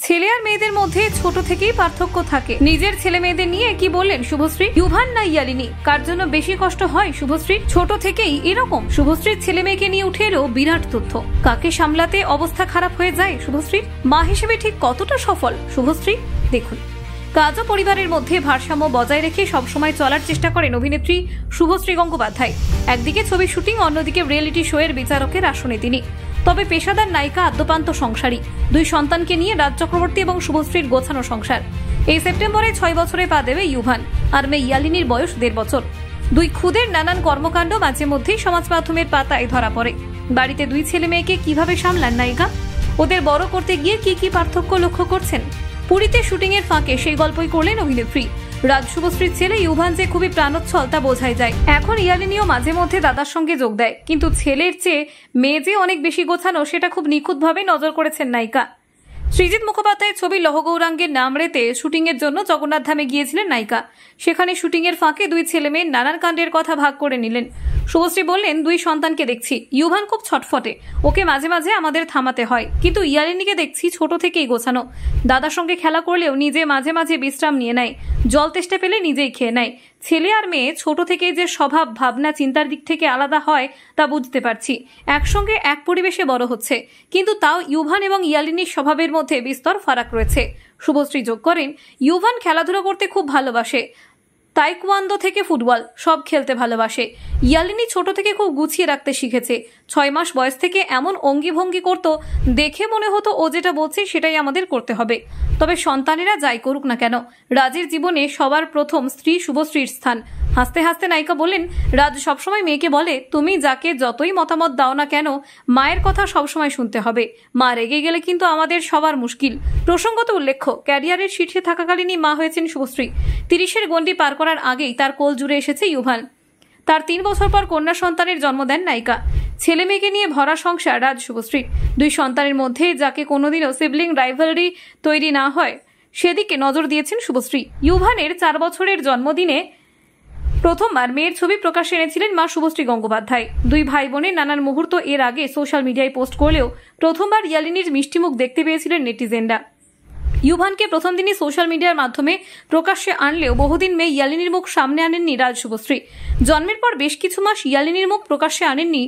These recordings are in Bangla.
ছেলে আর মেয়েদের মধ্যে ছোট থেকেই পার্থক্য থাকে। নিজের ছেলে মেয়েদের নিয়ে কি বললেন শুভশ্রী? ইউভান না ইয়ালিনী, কার জন্য বেশি কষ্ট হয় শুভশ্রীর? ছোট থেকেই এরকম। শুভশ্রীর ছেলে মেয়েকে নিয়ে উঠে এলো বিরাট তথ্য। কাকে সামলাতে অবস্থা খারাপ হয়ে যায় শুভশ্রীর? মা হিসেবে ঠিক কতটা সফল শুভশ্রী? দেখুন, কাজ ও পরিবারের মধ্যে ভারসাম্য বজায় রেখে সবসময় চলার চেষ্টা করেন অভিনেত্রী শুভশ্রী গঙ্গোপাধ্যায়। একদিকে ছবির শুটিং, অন্যদিকে রিয়েলিটি শো এর বিচারকের আসনে তিনি। তবে পেশাদার নায়িকা, আদ্যপান্ত সংসারী। 2 সন্তানকে নিয়ে রাজ চক্রবর্তী এবং শুভশ্রীর গোছানো সংসার। এই সেপ্টেম্বরে 6 বছরে পা দেবে ইউভান, আর মেয়ে ইয়ালিনীর বয়স 1.5 বছর। 2 খুদের নানান কর্মকাণ্ড মাঝে মধ্যেই সমাজ মাধ্যমের পাতায় ধরা পড়ে। বাড়িতে 2 ছেলে মেয়েকে কিভাবে সামলান নায়িকা? ওদের বড় করতে গিয়ে কি কি পার্থক্য লক্ষ্য করছেন? পুরীতে শুটিং এর ফাঁকে সেই গল্পই করলেন অভিনেত্রী। রাজ শুভশ্রীর ছেলে ইউভান যে খুবই প্রাণোচ্ছল তা বোঝাই যায়। এখন ইয়ালিনীও মাঝে মধ্যে দাদার সঙ্গে যোগ দেয়, কিন্তু ছেলের চেয়ে মেয়ে যে অনেক বেশি গোছানো সেটা খুব নিখুঁতভাবে নজর করেছেন নায়িকা। সৃজিত মুখোপাধ্যায়ের ছবি লহগৌরাঙ্গের নামরেতে শুটিং এর জন্য জগন্নাথ ধামে গিয়েছিলেন নায়িকা। সেখানে শুটিং এর ফাঁকে 2 ছেলে মেয়ের নানান কাণ্ডের কথা ভাগ করে নিলেন। শুভশ্রী বললেন, 2 সন্তানকে দেখছি, ইউভান খুব ছটফটে, ওকে মাঝে মাঝে আমাদের থামাতে হয়, কিন্তু ইয়ালিনীকে দেখছি ছোট থেকেই গোছানো। দাদার সঙ্গে খেলা করলেও নিজে মাঝে মাঝে বিশ্রাম নিয়ে নেয়, জল তেষ্টা পেলে নিজেই খেয়ে নেয়। ছেলে আর মেয়ে ছোট থেকেই যে স্বভাব, ভাবনা, চিন্তার দিক থেকে আলাদা হয় তা বুঝতে পারছি। একসঙ্গে এক পরিবেশে বড় হচ্ছে, কিন্তু তাও ইউভান এবং ইয়ালিনীর স্বভাবের মধ্যে বিস্তর ফারাক রয়েছে। শুভশ্রী যোগ করেন, ইউভান খেলাধুলা করতে খুব ভালোবাসে, তাইকোয়ান্দো থেকে ফুটবল সব খেলতে ভালোবাসে। ইয়ালিনী ছোট থেকে খুব গুছিয়ে রাখতে শিখেছে। 6 মাস বয়স থেকে এমন অঙ্গিভঙ্গি করতো, দেখে মনে হতো ও যেটা বলছে সেটাই আমাদের করতে হবে। তবে সন্তানেরা যাই করুক না কেন, রাজের জীবনে সবার প্রথম স্ত্রী শুভশ্রীর স্থান। হাসতে হাসতে নায়িকা বলেন, রাজ সবসময় মেয়েকে বলে, তুমি যাকে যতই মতামত দাও না কেন, মায়ের কথা সবসময় শুনতে হবে। মা রেগে গেলে কিন্তু আমাদের সবার মুশকিল। প্রসঙ্গত উল্লেখ্য, ক্যারিয়ারের শীর্ষে থাকাকালীনই মা হয়েছেন শুভশ্রী। 30-এর গণ্ডি পার করার আগেই তার কোল জুড়ে এসেছে ইউভান। তার 3 বছর পর কন্যা সন্তানের জন্ম দেন নায়িকা। ছেলে মেয়েকে নিয়ে ভরা সংসার রাজ শুভশ্রীর। 2 সন্তানের মধ্যে যাকে কোনোদিনও সিবলিং রাইভালরি তৈরি না হয় সেদিকে নজর দিয়েছেন শুভশ্রী। ইউভানের 4 বছরের জন্মদিনে প্রথমবার মেয়ের ছবি প্রকাশ্যে এনেছিলেন মা শুভশ্রী গঙ্গোপাধ্যায়। 2 ভাই বোনের নানান মুহূর্ত এর আগে সোশ্যাল মিডিয়ায় পোস্ট করলেও প্রথমবার ইয়ালিনীর মিষ্টি মুখ দেখতে পেয়েছিলেন নেটিজেনরা। ইউভানকে প্রথম দিনই সোশ্যাল মিডিয়ার মাধ্যমে প্রকাশ্যে আনলেও বহুদিন মেয়ে ইয়ালিনীর মুখ সামনে আনেননি রাজ শুভশ্রী। জন্মের পর বেশ কিছু মাস ইয়ালিনীর মুখ প্রকাশ্যে আনেননি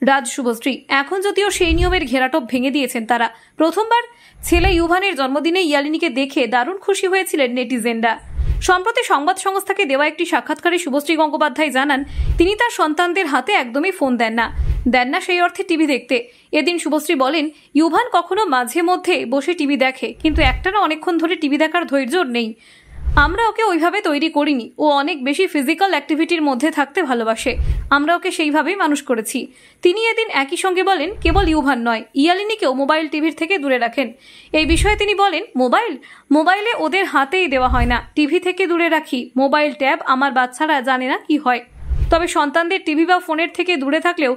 রাজ শুভশ্রী। এখন যদিও সেই নিয়মের ঘেরাটোপ ভেঙে দিয়েছেন তারা। প্রথমবার ছেলে ইউভানের জন্মদিনে ইয়ালিনীকে দেখে দারুণ খুশি হয়েছিলেন নেটিজেনরা। সম্প্রতি সংবাদ সংস্থাকে দেওয়া একটি সাক্ষাৎকারে শুভশ্রী গঙ্গোপাধ্যায় জানান, তিনি তার সন্তানদের হাতে একদমই ফোন দেন না সেই অর্থে টিভি দেখতে। এদিন শুভশ্রী বলেন, ইউভান কখনো মাঝে মধ্যে বসে টিভি দেখে, কিন্তু একটানা অনেকক্ষণ ধরে টিভি দেখার ধৈর্য নেই। আমরা ওকে ওইভাবে তৈরি করিনি, ও অনেক বেশি ফিজিক্যাল অ্যাক্টিভিটির মধ্যে থাকতে ভালোবাসে, আমরা ওকে সেইভাবেই মানুষ করেছি। তিনি এদিন একই সঙ্গে বলেন, কেবল ইউভান নয়, ইয়ালিনীকেও মোবাইল টিভির থেকে দূরে রাখেন। এই বিষয়ে তিনি বলেন, মোবাইলে ওদের হাতেই দেওয়া হয় না, টিভি থেকে দূরে রাখি। মোবাইল, ট্যাব আমার বাচ্চারা জানে না কি হয়। তবে সন্তানদের টিভি বা ফোনের থেকে দূরে থাকলেও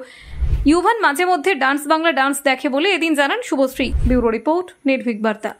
ইউভান মাঝে মধ্যে ডান্স বাংলা ডান্স দেখে বলে এদিন জানান শুভশ্রী। ব্যুরো রিপোর্ট, নির্ভীক বার্তা।